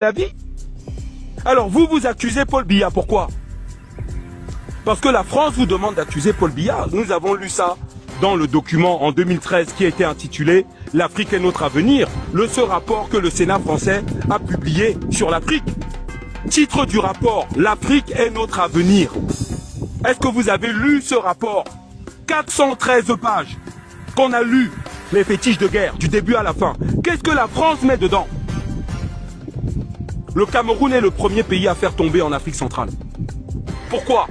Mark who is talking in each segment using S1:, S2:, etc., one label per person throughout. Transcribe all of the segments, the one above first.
S1: La vie. Alors vous accusez Paul Biya, pourquoi? Parce que la France vous demande d'accuser Paul Biya. Nous avons lu ça dans le document en 2013 qui a été intitulé « L'Afrique est notre avenir », ce rapport que le Sénat français a publié sur l'Afrique. Titre du rapport, « L'Afrique est notre avenir ». Est-ce que vous avez lu ce rapport? 413 pages qu'on a lu, les fétiches de guerre, du début à la fin. Qu'est-ce que la France met dedans? Le Cameroun est le premier pays à faire tomber en Afrique centrale. Pourquoi?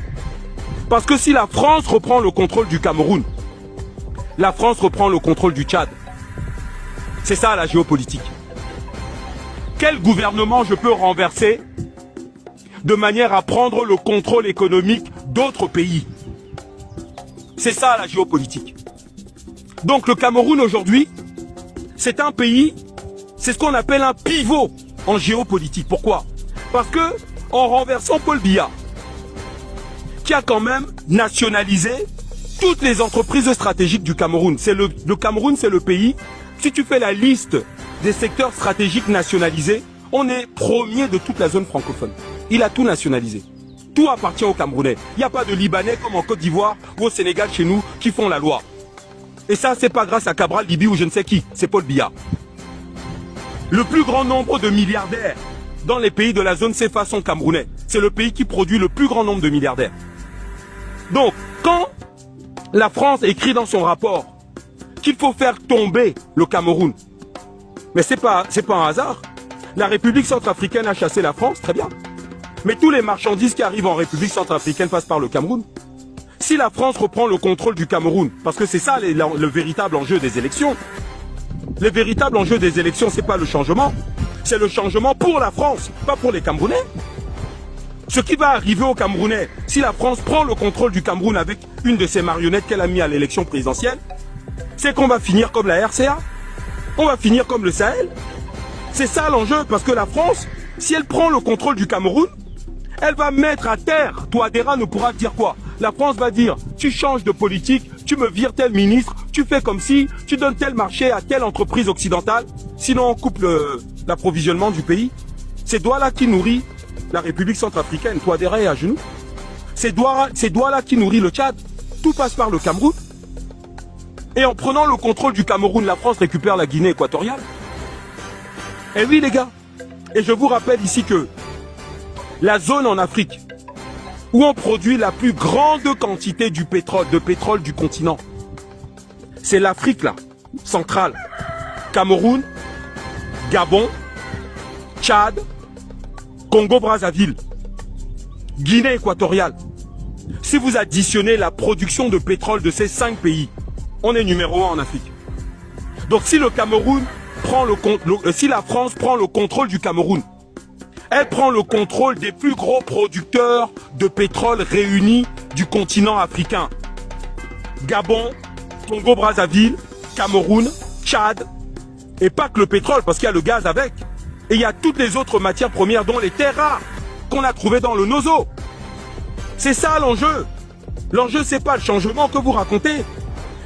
S1: Parce que si la France reprend le contrôle du Cameroun, la France reprend le contrôle du Tchad. C'est ça la géopolitique. Quel gouvernement je peux renverser de manière à prendre le contrôle économique d'autres pays? C'est ça la géopolitique. Donc le Cameroun aujourd'hui, c'est un pays, c'est ce qu'on appelle un pivot en géopolitique. Pourquoi? Parce que en renversant Paul Biya, qui a quand même nationalisé toutes les entreprises stratégiques du Cameroun. Le Cameroun, c'est le pays, si tu fais la liste des secteurs stratégiques nationalisés, on est premier de toute la zone francophone. Il a tout nationalisé. Tout appartient aux Camerounais. Il n'y a pas de Libanais comme en Côte d'Ivoire ou au Sénégal chez nous qui font la loi. Et ça, c'est pas grâce à Cabral, Libye ou je ne sais qui, c'est Paul Biya. Le plus grand nombre de milliardaires dans les pays de la zone CFA sont camerounais. C'est le pays qui produit le plus grand nombre de milliardaires. Donc, quand la France écrit dans son rapport qu'il faut faire tomber le Cameroun, mais c'est pas un hasard. La République centrafricaine a chassé la France, très bien. Mais tous les marchandises qui arrivent en République centrafricaine passent par le Cameroun. Si la France reprend le contrôle du Cameroun, parce que c'est ça le véritable enjeu des élections. Le véritable enjeu des élections, c'est pas le changement. C'est le changement pour la France, pas pour les Camerounais. Ce qui va arriver aux Camerounais, si la France prend le contrôle du Cameroun avec une de ses marionnettes qu'elle a mis à l'élection présidentielle, c'est qu'on va finir comme la RCA. On va finir comme le Sahel. C'est ça l'enjeu, parce que la France, si elle prend le contrôle du Cameroun, elle va mettre à terre. Touadéra ne pourra dire quoi? La France va dire, tu changes de politique, tu me vires tel ministre, tu fais comme si, tu donnes tel marché à telle entreprise occidentale, sinon on coupe l'approvisionnement du pays. C'est Douala qui nourrit la République centrafricaine. Touadéra est à genoux. C'est Douala qui nourrit le Tchad. Tout passe par le Cameroun. Et en prenant le contrôle du Cameroun, la France récupère la Guinée équatoriale. Et oui les gars, et je vous rappelle ici que la zone en Afrique où on produit la plus grande quantité de pétrole du continent, c'est l'Afrique là, centrale. Cameroun, Gabon, Tchad, Congo-Brazzaville, Guinée équatoriale. Si vous additionnez la production de pétrole de ces 5 pays, on est numéro 1 en Afrique. Donc si le Cameroun prend si la France prend le contrôle du Cameroun, elle prend le contrôle des plus gros producteurs de pétrole réunis du continent africain. Gabon, Congo-Brazzaville, Cameroun, Tchad, et pas que le pétrole, parce qu'il y a le gaz avec. Et il y a toutes les autres matières premières, dont les terres rares, qu'on a trouvées dans le Nozo. C'est ça l'enjeu. L'enjeu, c'est pas le changement que vous racontez.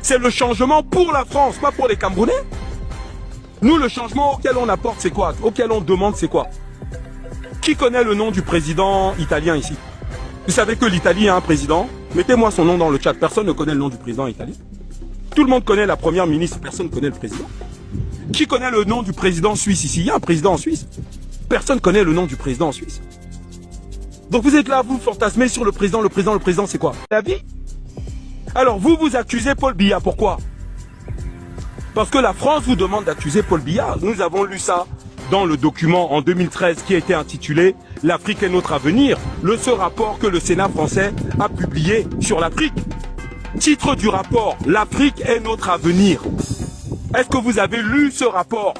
S1: C'est le changement pour la France, pas pour les Camerounais. Nous, le changement auquel on apporte, c'est quoi? Auquel on demande, c'est quoi? Qui connaît le nom du président italien ici? Vous savez que l'Italie a un président. Mettez-moi son nom dans le chat. Personne ne connaît le nom du président italien. Tout le monde connaît la première ministre. Personne ne connaît le président. Qui connaît le nom du président suisse ici? Il y a un président en Suisse. Personne ne connaît le nom du président en Suisse. Donc vous êtes là, vous fantasmez sur le président. Le président, c'est quoi? La vie. Alors vous accusez Paul Biya. Pourquoi? Parce que la France vous demande d'accuser Paul Biya. Nous avons lu ça dans le document en 2013 qui a été intitulé « L'Afrique est notre avenir », ce rapport que le Sénat français a publié sur l'Afrique. Titre du rapport, « L'Afrique est notre avenir ». Est-ce que vous avez lu ce rapport?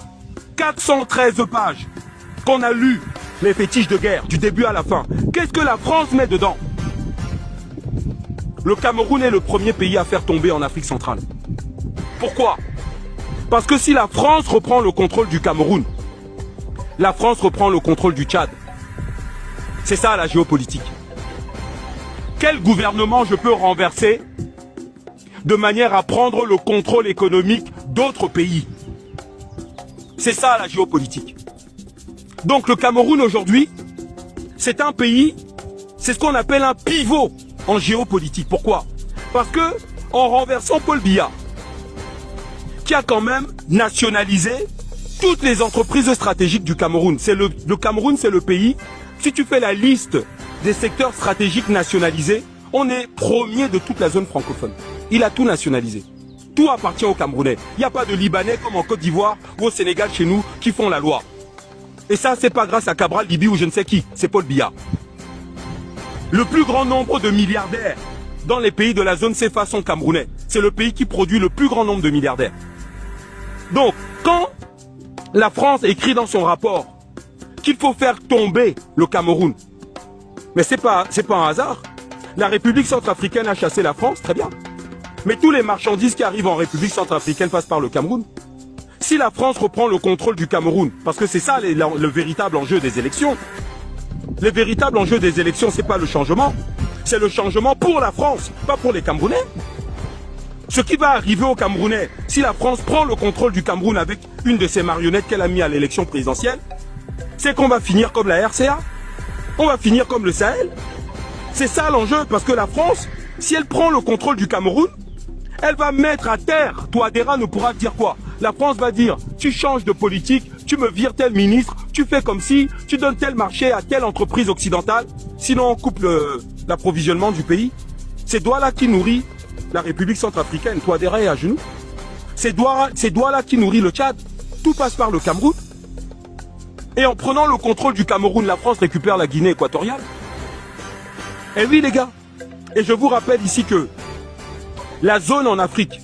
S1: 413 pages qu'on a lu, les fétiches de guerre, du début à la fin. Qu'est-ce que la France met dedans? Le Cameroun est le premier pays à faire tomber en Afrique centrale. Pourquoi? Parce que si la France reprend le contrôle du Cameroun, la France reprend le contrôle du Tchad. C'est ça la géopolitique. Quel gouvernement je peux renverser de manière à prendre le contrôle économique d'autres pays? C'est ça la géopolitique. Donc le Cameroun aujourd'hui, c'est un pays, c'est ce qu'on appelle un pivot en géopolitique. Pourquoi? Parce que en renversant Paul Biya, qui a quand même nationalisé toutes les entreprises stratégiques du Cameroun. Le Cameroun, c'est le pays, si tu fais la liste des secteurs stratégiques nationalisés, on est premier de toute la zone francophone. Il a tout nationalisé. Tout appartient aux Camerounais. Il n'y a pas de Libanais comme en Côte d'Ivoire ou au Sénégal chez nous qui font la loi. Et ça, c'est pas grâce à Cabral, Libye ou je ne sais qui, c'est Paul Biya. Le plus grand nombre de milliardaires dans les pays de la zone CFA sont camerounais. C'est le pays qui produit le plus grand nombre de milliardaires. Donc, quand la France écrit dans son rapport qu'il faut faire tomber le Cameroun, mais c'est pas un hasard. La République centrafricaine a chassé la France, très bien. Mais tous les marchandises qui arrivent en République centrafricaine passent par le Cameroun. Si la France reprend le contrôle du Cameroun, parce que c'est ça le véritable enjeu des élections. Le véritable enjeu des élections, c'est pas le changement. C'est le changement pour la France, pas pour les Camerounais. Ce qui va arriver aux Camerounais, si la France prend le contrôle du Cameroun avec une de ses marionnettes qu'elle a mis à l'élection présidentielle, c'est qu'on va finir comme la RCA. On va finir comme le Sahel. C'est ça l'enjeu, parce que la France, si elle prend le contrôle du Cameroun, elle va mettre à terre. Touadéra ne pourra dire quoi? La France va dire, tu changes de politique, tu me vires tel ministre, tu fais comme si, tu donnes tel marché à telle entreprise occidentale, sinon on coupe l'approvisionnement du pays. C'est Douala qui nourrit la République centrafricaine. Touadéra est à genoux. C'est Douala qui nourrit le Tchad. Tout passe par le Cameroun. Et en prenant le contrôle du Cameroun, la France récupère la Guinée équatoriale. Et oui les gars, et je vous rappelle ici que la zone en Afrique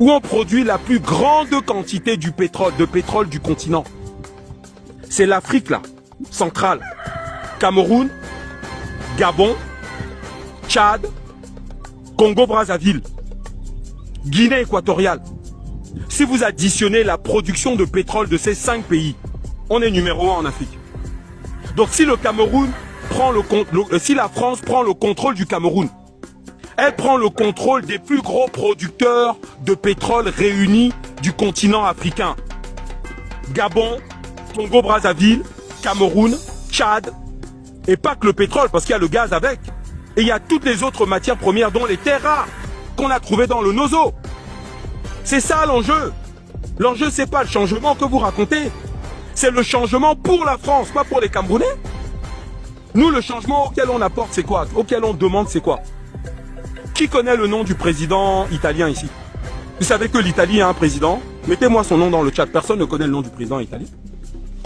S1: où on produit la plus grande quantité de pétrole du continent, c'est l'Afrique là, centrale. Cameroun, Gabon, Tchad, Congo-Brazzaville, Guinée équatoriale. Si vous additionnez la production de pétrole de ces 5 pays, on est numéro 1 en Afrique. Donc si le Cameroun prend si la France prend le contrôle du Cameroun, elle prend le contrôle des plus gros producteurs de pétrole réunis du continent africain. Gabon, Congo-Brazzaville, Cameroun, Tchad, et pas que le pétrole, parce qu'il y a le gaz avec. Et il y a toutes les autres matières premières, dont les terres rares, qu'on a trouvées dans le Nozo. C'est ça l'enjeu. L'enjeu, c'est pas le changement que vous racontez. C'est le changement pour la France, pas pour les Camerounais. Nous, le changement auquel on apporte, c'est quoi? Auquel on demande, c'est quoi? Qui connaît le nom du président italien ici? Vous savez que l'Italie a un président. Mettez-moi son nom dans le chat. Personne ne connaît le nom du président italien.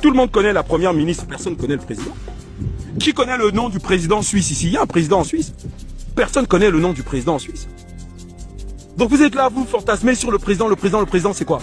S1: Tout le monde connaît la première ministre. Personne ne connaît le président. Qui connaît le nom du président suisse ici? Il y a un président en Suisse. Personne ne connaît le nom du président en Suisse. Donc vous êtes là, vous fantasmez sur le président, c'est quoi?